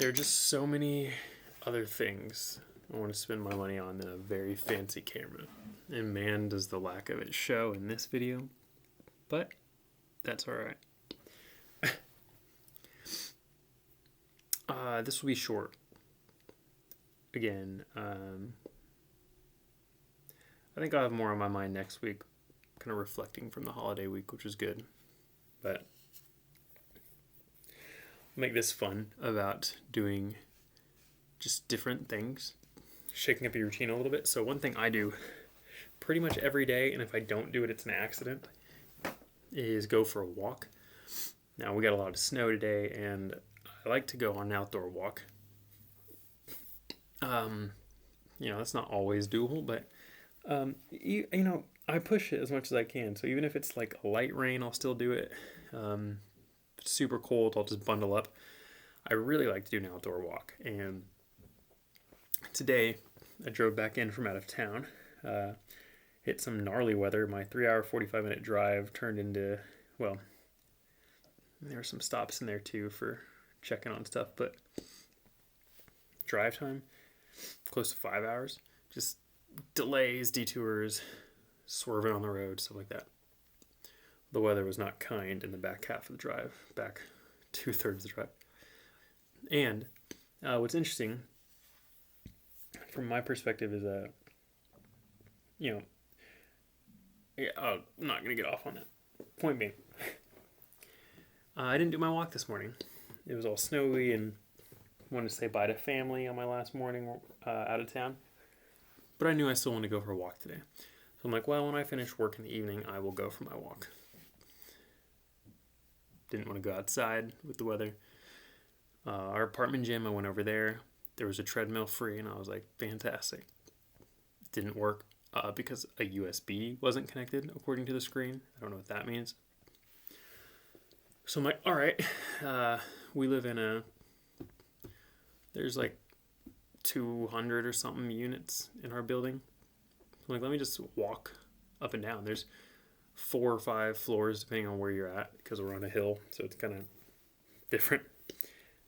There are just so many other things I want to spend my money on than a very fancy camera. And man, does the lack of it show in this video. But that's alright. This will be short. Again, I think I'll have more on my mind next week, kind of reflecting from the holiday week, which was good. But make this fun about doing just different things, shaking up your routine a little bit. So one thing I do pretty much every day, and if I don't do it, it's an accident, is go for a walk. Now, we got a lot of snow today, and I like to go on an outdoor walk. That's not always doable, but, I push it as much as I can. So even if it's like a light rain, I'll still do it. If it's super cold, I'll just bundle up. I really like to do an outdoor walk. And today, I drove back in from out of town, hit some gnarly weather. My 3-hour, 45-minute drive turned into, well, there were some stops in there too for checking on stuff, but drive time, close to 5 hours. Just delays, detours, swerving on the road, stuff like that. The weather was not kind in the back half of the drive, back 2/3 of the drive. And what's interesting, from my perspective, is I'm not going to get off on that. Point being, I didn't do my walk this morning. It was all snowy and wanted to say bye to family on my last morning out of town. But I knew I still wanted to go for a walk today. So I'm like, well, when I finish work in the evening, I will go for my walk. Didn't want to go outside with the weather. Our apartment gym, I went over there. There was a treadmill free, and I was like, fantastic. It didn't work because a USB wasn't connected according to the screen. I don't know what that means. So I'm like, all right. We live in there's like 200 or something units in our building. I'm like, let me just walk up and down. There's 4 or 5 floors depending on where you're at because we're on a hill, so it's kind of different.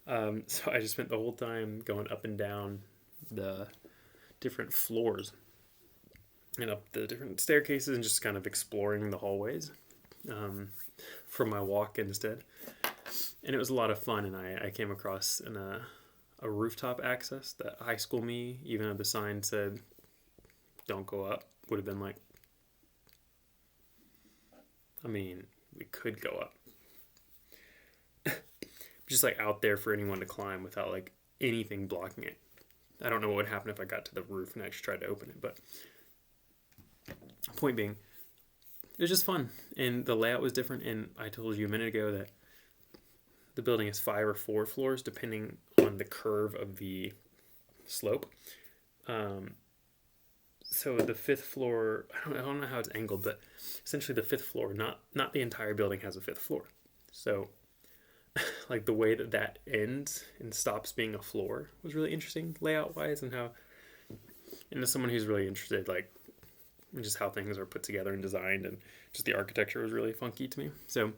So I just spent the whole time going up and down the different floors and up the different staircases and just kind of exploring the hallways for my walk instead. And it was a lot of fun, and I came across a rooftop access that high school me, even though the sign said don't go up, would have been like, I mean, we could go up. Just like out there for anyone to climb without like anything blocking it. I don't know what would happen if I got to the roof and I just tried to open it, but point being, it was just fun, and the layout was different. And I told you a minute ago that the building is 5 or 4 floors depending on the curve of the slope. So the 5th floor, I don't know how it's angled, but essentially the 5th floor, not the entire building has a 5th floor. So like the way that ends and stops being a floor was really interesting layout wise, and as someone who's really interested like in just how things are put together and designed, and just the architecture was really funky to me. So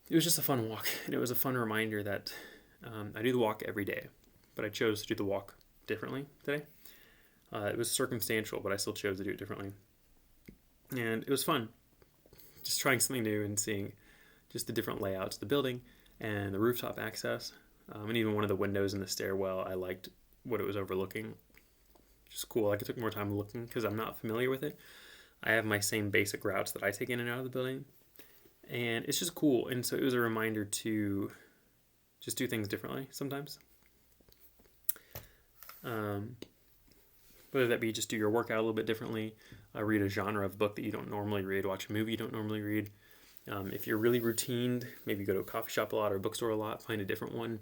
it was just a fun walk, and it was a fun reminder that I do the walk every day, but I chose to do the walk differently today. It was circumstantial, but I still chose to do it differently. And it was fun, just trying something new and seeing just the different layouts of the building and the rooftop access. And even one of the windows in the stairwell, I liked what it was overlooking. Just cool. Like, it took more time looking because I'm not familiar with it. I have my same basic routes that I take in and out of the building. And it's just cool. And so it was a reminder to just do things differently sometimes. Whether that be just do your workout a little bit differently, read a genre of book that you don't normally read, watch a movie you don't normally read. If you're really routined, maybe go to a coffee shop a lot or a bookstore a lot, find a different one.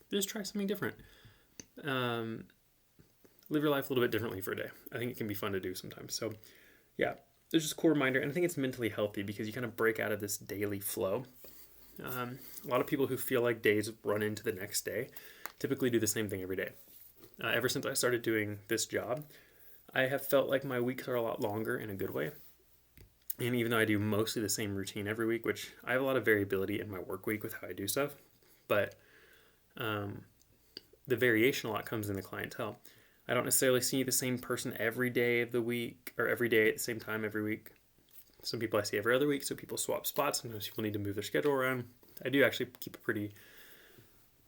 Just try something different. Live your life a little bit differently for a day. I think it can be fun to do sometimes. So yeah, there's just a cool reminder. And I think it's mentally healthy because you kind of break out of this daily flow. A lot of people who feel like days run into the next day typically do the same thing every day. Ever since I started doing this job, I have felt like my weeks are a lot longer in a good way. And even though I do mostly the same routine every week, which I have a lot of variability in my work week with how I do stuff, but the variation a lot comes in the clientele. I don't necessarily see the same person every day of the week or every day at the same time every week. Some people I see every other week, so people swap spots. Sometimes people need to move their schedule around. I do actually keep a pretty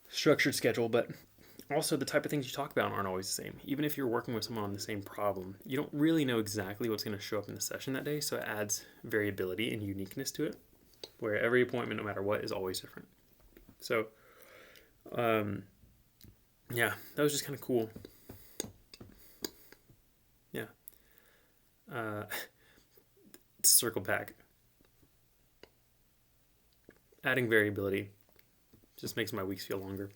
structured schedule, but also the type of things you talk about aren't always the same. Even if you're working with someone on the same problem, you don't really know exactly what's going to show up in the session that day, so it adds variability and uniqueness to it, where every appointment, no matter what, is always different. So, yeah, that was just kind of cool. Yeah. To circle back, adding variability just makes my weeks feel longer.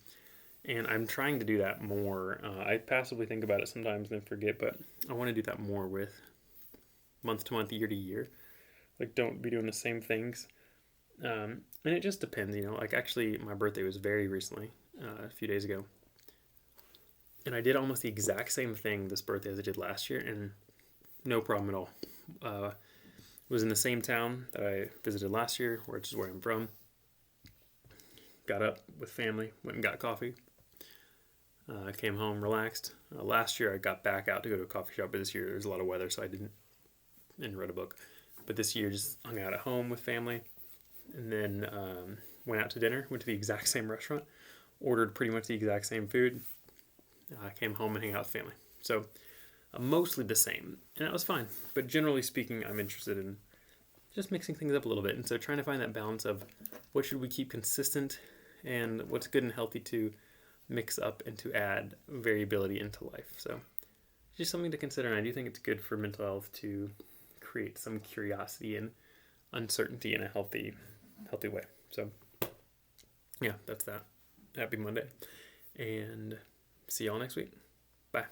And I'm trying to do that more. I passively think about it sometimes and then forget, but I want to do that more with month to month, year to year. Like, don't be doing the same things. And it just depends, Like, actually, my birthday was very recently, a few days ago. And I did almost the exact same thing this birthday as I did last year, and no problem at all. Was in the same town that I visited last year, which is where I'm from. Got up with family, went and got coffee. Came home, relaxed. Last year I got back out to go to a coffee shop, but this year there was a lot of weather, so I didn't, and read a book. But this year just hung out at home with family, and then went out to dinner, went to the exact same restaurant, ordered pretty much the exact same food. I came home and hung out with family. So mostly the same, and that was fine. But generally speaking, I'm interested in just mixing things up a little bit, and so trying to find that balance of what should we keep consistent and what's good and healthy to mix up and to add variability into life. So just something to consider, and I do think it's good for mental health to create some curiosity and uncertainty in a healthy way. So yeah, that's that. Happy Monday, and see y'all next week. Bye.